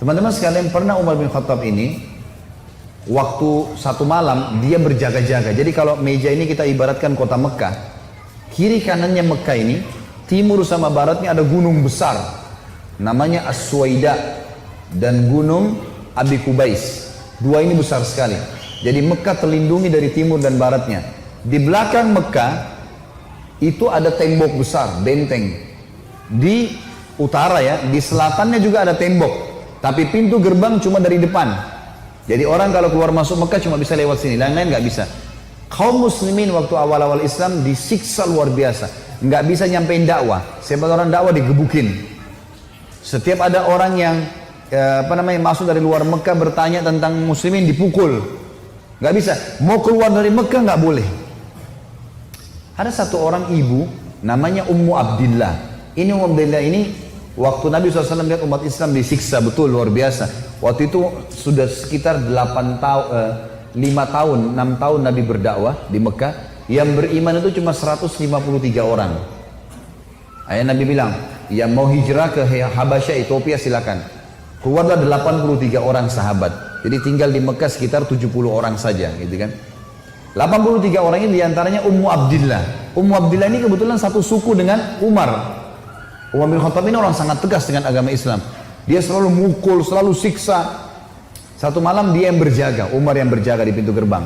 Teman-teman sekalian, pernah Umar bin Khattab ini waktu satu malam dia berjaga-jaga. Jadi kalau meja ini kita ibaratkan kota Mekah, kiri kanannya Mekah ini, timur sama baratnya ada gunung besar namanya As-Suwaida dan gunung Abi Kubais. Dua ini besar sekali. Jadi Mekah terlindungi dari timur dan baratnya. Di belakang Mekah itu ada tembok besar, benteng. Di utara ya, di selatannya juga ada tembok. Tapi pintu gerbang cuma dari depan. Jadi orang kalau keluar masuk Mekah cuma bisa lewat sini, lain-lain nggak bisa. Kaum muslimin waktu awal-awal Islam disiksa luar biasa, nggak bisa nyampein dakwah. Siapa orang dakwah digebukin. Setiap ada orang yang masuk dari luar Mekah bertanya tentang muslimin dipukul, nggak bisa. Mau keluar dari Mekah nggak boleh. Ada satu orang ibu namanya Ummu Abdillah. Ini Ummu Abdillah ini waktu Nabi SAW lihat umat Islam disiksa betul luar biasa. Waktu itu sudah sekitar 5 tahun, 6 tahun Nabi berdakwah di Mekah. Yang beriman itu cuma 153 orang. Ayah Nabi bilang, yang mau hijrah ke Habasyah, Ethiopia silakan. Keluarlah 83 orang sahabat. Jadi tinggal di Mekah sekitar 70 orang saja, gitu kan. 83 orang ini diantaranya Ummu Abdillah. Ummu Abdillah ini kebetulan satu suku dengan Umar. Umar bin Khattab ini orang sangat tegas dengan agama Islam. Dia selalu mukul, selalu siksa. Satu malam dia yang berjaga, Umar yang berjaga di pintu gerbang.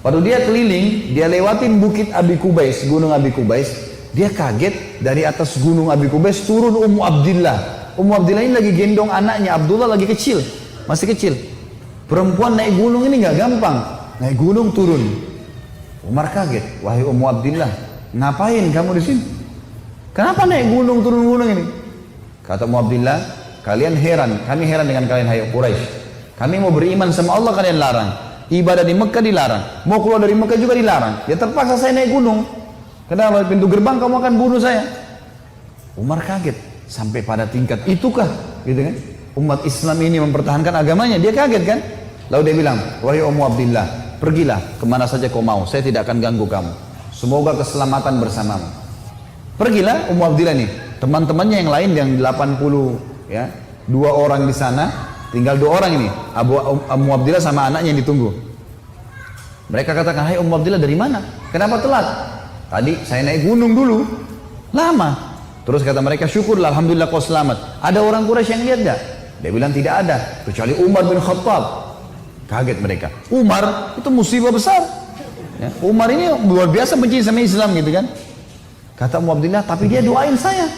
Waktu dia keliling, dia lewatin bukit Abi Kubais, gunung Abi Kubais. Dia kaget, dari atas gunung Abi Kubais turun Ummu Abdillah. Ummu Abdillah ini lagi gendong anaknya, Abdullah lagi kecil, masih kecil. Perempuan naik gunung ini nggak gampang, naik gunung turun. Umar kaget, wahai Ummu Abdillah, ngapain kamu di sini? Kenapa naik gunung turun gunung ini? Kata Ummu Abdillah, kalian heran, kami heran dengan kalian hai Quraisy. Kami mau beriman sama Allah, kalian larang. Ibadah di Mekah dilarang. Mau keluar dari Mekah juga dilarang. Ya terpaksa saya naik gunung. Karena kalau pintu gerbang kamu akan bunuh saya. Umar kaget. Sampai pada tingkat itukah? Gitu kan? Umat Islam ini mempertahankan agamanya. Dia kaget kan? Lalu dia bilang, wahai Ummu Abdillah, pergilah kemana saja kau mau. Saya tidak akan ganggu kamu. Semoga keselamatan bersamamu. Pergilah Ummu Abdillah nih. Teman-temannya yang lain yang 80 ya, 2 orang di sana, tinggal 2 orang ini, Ummu Abdillah sama anaknya yang ditunggu. Mereka katakan, hai Ummu Abdillah dari mana? Kenapa telat? Tadi saya naik gunung dulu, lama. Terus kata mereka, syukurlah, alhamdulillah kau selamat. Ada orang Quraisy yang lihat gak? Dia bilang tidak ada, kecuali Umar bin Khattab. Kaget mereka. Umar itu musibah besar. Ya, Umar ini luar biasa benci sama Islam gitu kan? Kata Ummu Abdillah, tapi dia doain saya.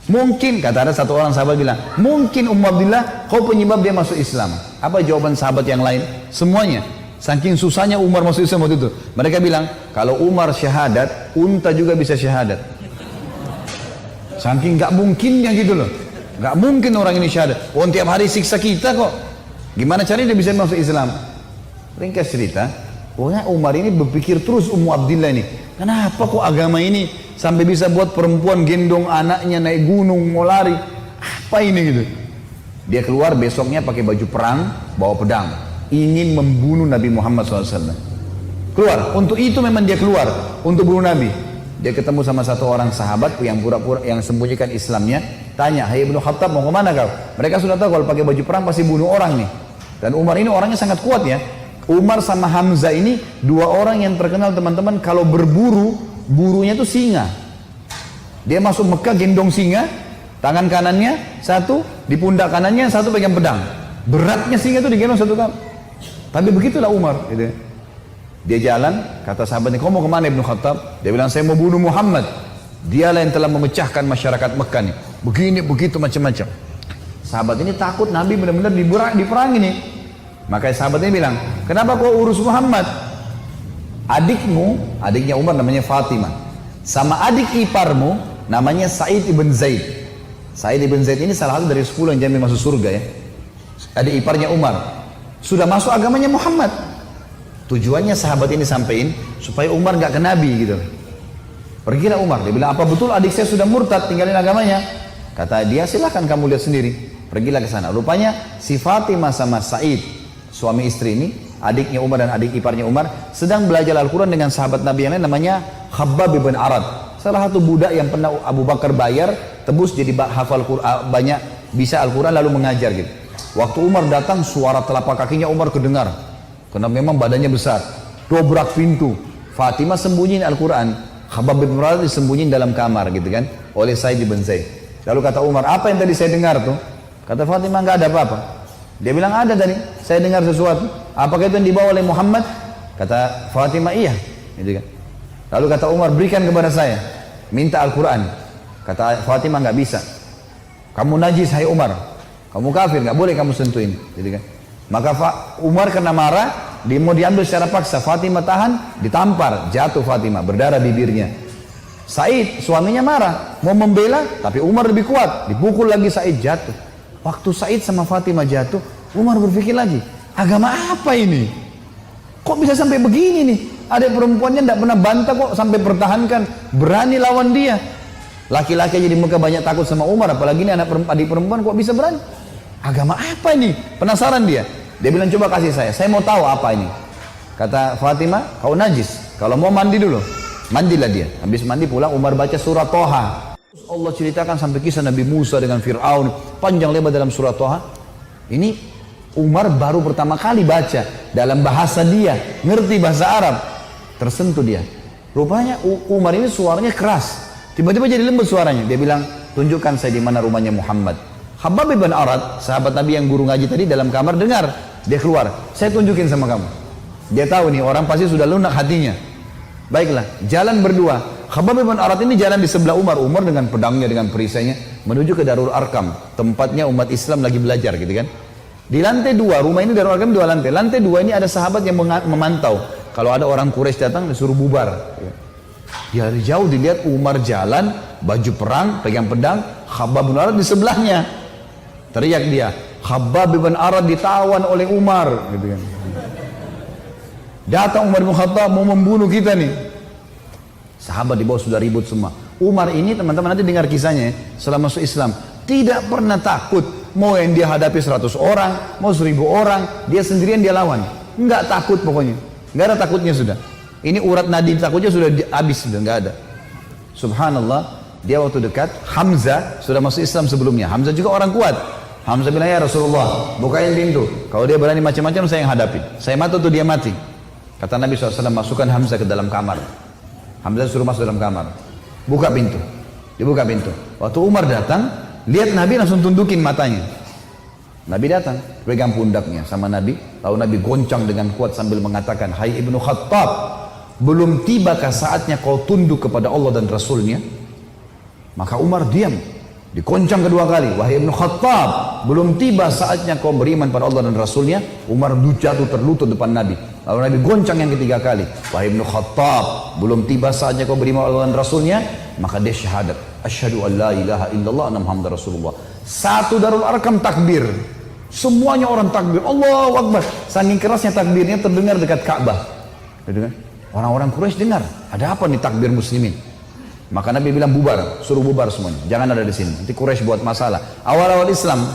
Mungkin, kata ada satu orang sahabat bilang, mungkin Ummu Abdillah kau penyebab dia masuk Islam. Apa jawaban sahabat yang lain? Semuanya. Saking susahnya Umar masuk Islam waktu itu. Mereka bilang, kalau Umar syahadat, unta juga bisa syahadat. Saking gak mungkinnya gitu loh. Gak mungkin orang ini syahadat. Oh, tiap hari siksa kita kok. Gimana caranya dia bisa masuk Islam? Ringkas cerita, pokoknya Umar ini berpikir terus Ummu Abdillah ini. Kenapa kok agama ini sampai bisa buat perempuan gendong anaknya naik gunung mau lari? Apa ini gitu? Dia keluar besoknya pakai baju perang, bawa pedang, ingin membunuh Nabi Muhammad SAW. Keluar, untuk itu memang dia keluar, untuk bunuh Nabi. Dia ketemu sama satu orang sahabat yang pura-pura yang sembunyikan Islamnya. Tanya, hai Ibnu Khattab mau kemana kau? Mereka sudah tahu kalau pakai baju perang pasti bunuh orang nih. Dan Umar ini orangnya sangat kuat ya. Umar sama Hamzah ini 2 orang yang terkenal teman-teman, kalau berburu, burunya itu singa. Dia masuk Mekah gendong singa, tangan kanannya satu, di pundak kanannya satu pegang pedang. Beratnya singa itu digendong satu kali. Tapi begitulah Umar gitu. Dia jalan, kata sahabatnya, kau mau kemana Ibnu Khattab? Dia bilang, saya mau bunuh Muhammad. Dialah yang telah memecahkan masyarakat Mekah nih. Begini, begitu, macam-macam. Sahabat ini takut Nabi benar-benar diperangi nih. Makanya sahabat ini bilang, kenapa kau urus Muhammad? Adiknya Umar namanya Fatimah. Sama adik iparmu namanya Sa'id ibn Zaid. Sa'id ibn Zaid ini salah satu dari 10 yang jamin masuk surga ya. Adik iparnya Umar. Sudah masuk agamanya Muhammad. Tujuannya sahabat ini sampein supaya Umar gak ke Nabi gitu. Pergilah Umar. Dia bilang, apa betul adik saya sudah murtad tinggalin agamanya? Kata dia, silakan kamu lihat sendiri. Pergilah ke sana. Rupanya si Fatimah sama Sa'id, suami istri ini, adiknya Umar dan adik iparnya Umar, sedang belajar Al-Quran dengan sahabat Nabi yang lain namanya Khabbab bin Arad. Salah satu budak yang pernah Abu Bakar bayar, tebus jadi hafal Quran, banyak bisa Al-Quran lalu mengajar gitu. Waktu Umar datang, suara telapak kakinya Umar kedengar. Karena memang badannya besar. Dobrak pintu. Fatimah sembunyiin Al-Quran. Khabbab bin Arat disembunyiin dalam kamar gitu kan. Oleh Sa'id bin Zaid. Lalu kata Umar, apa yang tadi saya dengar tuh? Kata Fatimah, nggak ada apa-apa. Dia bilang, ada tadi. Saya dengar sesuatu. Apakah itu yang dibawa oleh Muhammad? Kata Fatimah, iya. Gitu kan. Lalu kata Umar, berikan kepada saya. Minta Al-Quran. Kata Fatimah, nggak bisa. Kamu najis, hai Umar. Kamu kafir, nggak boleh kamu sentuh ini. Gitu kan. Maka Umar kena marah, dia mau diambil secara paksa. Fatimah tahan, ditampar. Jatuh Fatimah, berdarah bibirnya. Said, suaminya marah. Mau membela, tapi Umar lebih kuat. Dipukul lagi Said, jatuh. Waktu Said sama Fatimah jatuh, Umar berpikir lagi, agama apa ini? Kok bisa sampai begini nih? Ada perempuannya tidak pernah bantah kok sampai pertahankan, berani lawan dia. Laki-laki jadi Mekah banyak takut sama Umar, apalagi ini adik perempuan kok bisa berani? Agama apa ini? Penasaran dia. Dia bilang, coba kasih saya mau tahu apa ini. Kata Fatimah, kau najis, kalau mau mandi dulu. Mandilah dia. Habis mandi pulang, Umar baca surat Toha. Allah ceritakan sampai kisah Nabi Musa dengan Fir'aun, panjang lebar dalam surat Toha. Ini Umar baru pertama kali baca dalam bahasa dia, ngerti bahasa Arab, tersentuh dia. Rupanya Umar ini suaranya keras, tiba-tiba jadi lembut suaranya. Dia bilang, tunjukkan saya di mana rumahnya Muhammad. Khabbab bin Arat, sahabat Nabi yang guru ngaji tadi, dalam kamar dengar, dia keluar, saya tunjukin sama kamu. Dia tahu nih orang pasti sudah lunak hatinya. Baiklah, jalan berdua. Khabbab bin Arat ini jalan di sebelah Umar. Umar dengan pedangnya, dengan perisainya menuju ke Darul Arkam, tempatnya umat Islam lagi belajar gitu kan. Di lantai 2, rumah ini Darul Arkam 2 lantai. Lantai 2 ini ada sahabat yang memantau. Kalau ada orang Quraisy datang disuruh bubar. Dia dari jauh dilihat Umar jalan, baju perang, pegang pedang, Khabbab bin Arat di sebelahnya. Teriak dia, Khabbab bin Arat ditawan oleh Umar gitu kan. Datang Umar bin Khattab mau membunuh kita nih. Sahabat di bawah sudah ribut semua. Umar ini teman-teman nanti dengar kisahnya setelah masuk Islam. Tidak pernah takut. Mau yang dia hadapi 100 orang, mau 1000 orang, dia sendirian dia lawan. Enggak takut pokoknya. Enggak ada takutnya sudah. Ini urat nadi takutnya sudah habis, sudah enggak ada. Subhanallah, dia waktu dekat, Hamzah sudah masuk Islam sebelumnya. Hamzah juga orang kuat. Hamzah bilang, ya Rasulullah, bukain pintu. Kalau dia berani macam-macam, saya yang hadapin. Saya mati atau dia mati. Kata Nabi SAW, masukkan Hamzah ke dalam kamar. Hamzah suruh masuk dalam kamar. Buka pintu. Dibuka pintu. Waktu Umar datang, lihat Nabi langsung tundukin matanya. Nabi datang, pegang pundaknya sama Nabi. Lalu Nabi goncang dengan kuat sambil mengatakan, hai Ibnu Khattab, belum tibakah saatnya kau tunduk kepada Allah dan Rasulnya? Maka Umar diam. Dikoncang kedua kali, wahai Ibnu Khattab, belum tiba saatnya kau beriman pada Allah dan Rasulnya. Umar jatuh terlutut depan Nabi. Lalu Nabi goncang yang ketiga kali, wahai Ibnu Khattab, belum tiba saatnya kau beriman pada Allah dan Rasulnya. Maka dia syahadat, asyhadu an la ilaha illallah anna Muhammadar Rasulullah. Satu Darul Arkam takbir, semuanya orang takbir, Allahu Akbar. Saking kerasnya takbirnya terdengar dekat Ka'bah. Orang-orang Quraisy dengar, ada apa nih takbir muslimin? Maka Nabi bilang bubar, suruh bubar semuanya, jangan ada di sini. Nanti Quraisy buat masalah. Awal-awal Islam,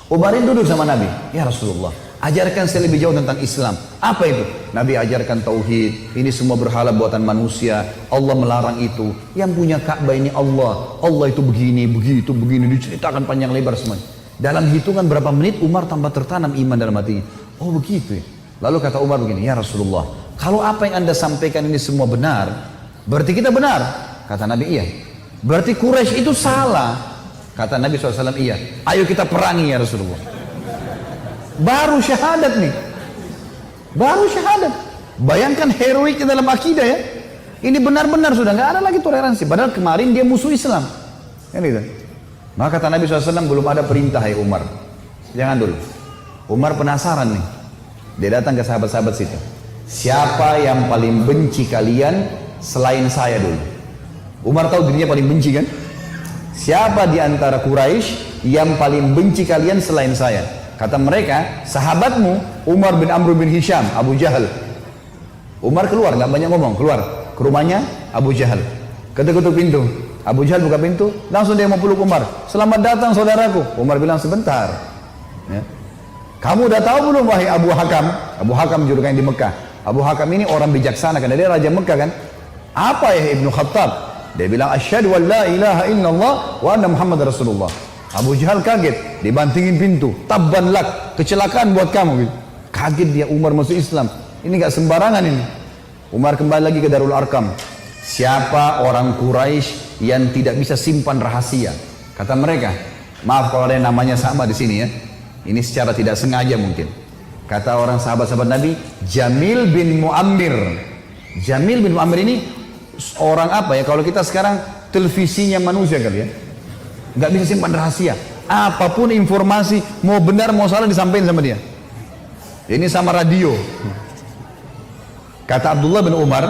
Umar duduk sama Nabi, ya Rasulullah, ajarkan saya lebih jauh tentang Islam. Apa itu? Nabi ajarkan tauhid. Ini semua berhala buatan manusia. Allah melarang itu. Yang punya Ka'bah ini Allah. Allah itu begini, begitu, begini. Diceritakan panjang lebar semuanya. Dalam hitungan berapa menit Umar tambah tertanam iman dalam hatinya. Oh begitu ya. Lalu kata Umar begini, ya Rasulullah, kalau apa yang anda sampaikan ini semua benar, berarti kita benar. Kata Nabi, iya. Berarti Quraisy itu salah. Kata Nabi SAW, iya. Ayo kita perangi ya Rasulullah. Baru syahadat nih. Baru syahadat. Bayangkan heroiknya dalam akidah ya. Ini benar-benar sudah nggak ada lagi toleransi. Padahal kemarin dia musuh Islam. Kan gitu. Maka kata Nabi SAW, belum ada perintah hai Umar. Jangan dulu. Umar penasaran nih. Dia datang ke sahabat-sahabat situ. Siapa yang paling benci kalian selain saya dulu? Umar tahu dirinya paling benci kan? Siapa di antara Quraisy yang paling benci kalian selain saya? Kata mereka, sahabatmu Umar bin Amr bin Hisham, Abu Jahal. Umar keluar, nggak banyak ngomong, keluar ke rumahnya Abu Jahal. Ketuk-ketuk pintu. Abu Jahal buka pintu, langsung dia mau peluk Umar. Selamat datang saudaraku. Umar bilang sebentar. Ya. Kamu udah tahu belum wahai Abu Hakam? Abu Hakam julukannya di Mekah. Abu Hakam ini orang bijaksana kan, dia raja Mekah kan. Apa ya Ibnu Khattab? Dia bilang asyhadu an la ilaha illallah wa anna Muhammad Rasulullah. Abu Jahal kaget, dibantingin pintu. Tabban lak, kecelakaan buat kamu. Gitu. Kaget dia, Umar masuk Islam. Ini gak sembarangan ini. Umar kembali lagi ke Darul Arkam. Siapa orang Quraisy yang tidak bisa simpan rahasia? Kata mereka, maaf kalau ada yang namanya sama di sini ya. Ini secara tidak sengaja mungkin. Kata orang sahabat-sahabat Nabi, Jamil bin Muammir. Jamil bin Muammir ini orang apa ya? Kalau kita sekarang televisinya manusia kali ya. Nggak bisa simpan rahasia. Apapun informasi, mau benar mau salah disampaikan sama dia. Ini sama radio. Kata Abdullah bin Umar,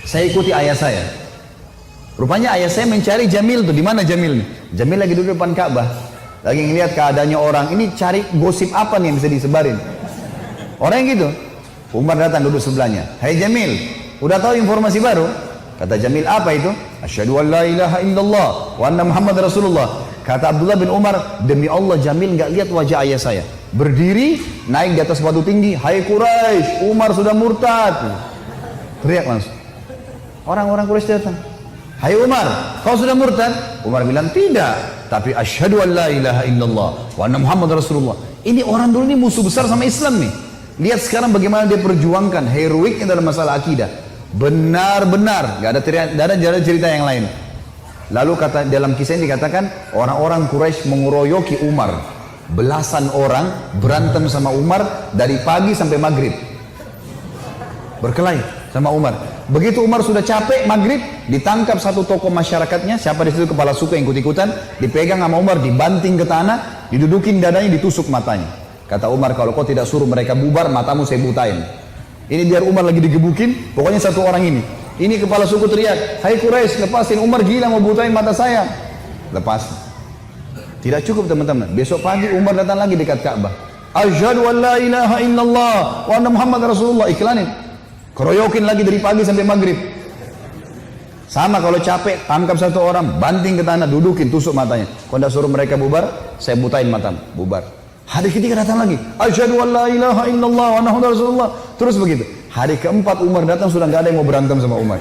saya ikuti ayah saya. Rupanya ayah saya mencari Jamil tuh. Di mana Jamil nih? Jamil lagi duduk depan Ka'bah. Lagi ngeliat keadaannya orang. Ini cari gosip apa nih yang bisa disebarin. Orang yang gitu. Umar datang duduk sebelahnya. Hai Jamil, udah tahu informasi baru? Kata Jamil, apa itu? Asyhadu an la ilaha illallah wa anna Muhammad Rasulullah. Kata Abdullah bin Umar, demi Allah Jamil nggak lihat wajah ayah saya. Berdiri, naik di atas batu tinggi. Hai Quraisy, Umar sudah murtad. Teriak langsung. Orang-orang Quraisy datang. Hai Umar, kau sudah murtad? Umar bilang, tidak. Tapi asyhadu an la ilaha illallah wa anna Muhammad Rasulullah. Ini orang dulu ini musuh besar sama Islam nih. Lihat sekarang bagaimana dia perjuangkan heroiknya dalam masalah akidah. Benar-benar, gak ada cerita yang lain. Lalu kata dalam kisah ini dikatakan orang-orang Quraisy mengeroyoki Umar. Belasan orang berantem sama Umar dari pagi sampai maghrib. Berkelahi sama Umar. Begitu Umar sudah capek maghrib, ditangkap satu tokoh masyarakatnya, siapa di situ kepala suku yang ikut-ikutan, dipegang sama Umar, dibanting ke tanah, didudukin dadanya, ditusuk matanya. Kata Umar, kalau kau tidak suruh mereka bubar, matamu saya butain. Ini biar Umar lagi digebukin, pokoknya satu orang ini. Ini kepala suku teriak, hai Quraisy, lepasin, Umar gila mau butain mata saya. Lepas. Tidak cukup teman-teman. Besok pagi Umar datang lagi dekat Ka'bah. Asyhadu an la ilaha illallah wa anna Muhammad Rasulullah. Iklanin. Keroyokin lagi dari pagi sampai maghrib. Sama kalau capek, tangkap satu orang, banting ke tanah, dudukin, tusuk matanya. Kalau tidak suruh mereka bubar, saya butain matamu. Bubar. Hari ketiga datang lagi. Asyhadu an la ilaha illallah wa anna Muhammad Rasulullah. Terus begitu. Hari keempat Umar datang sudah nggak ada yang mau berantem sama Umar.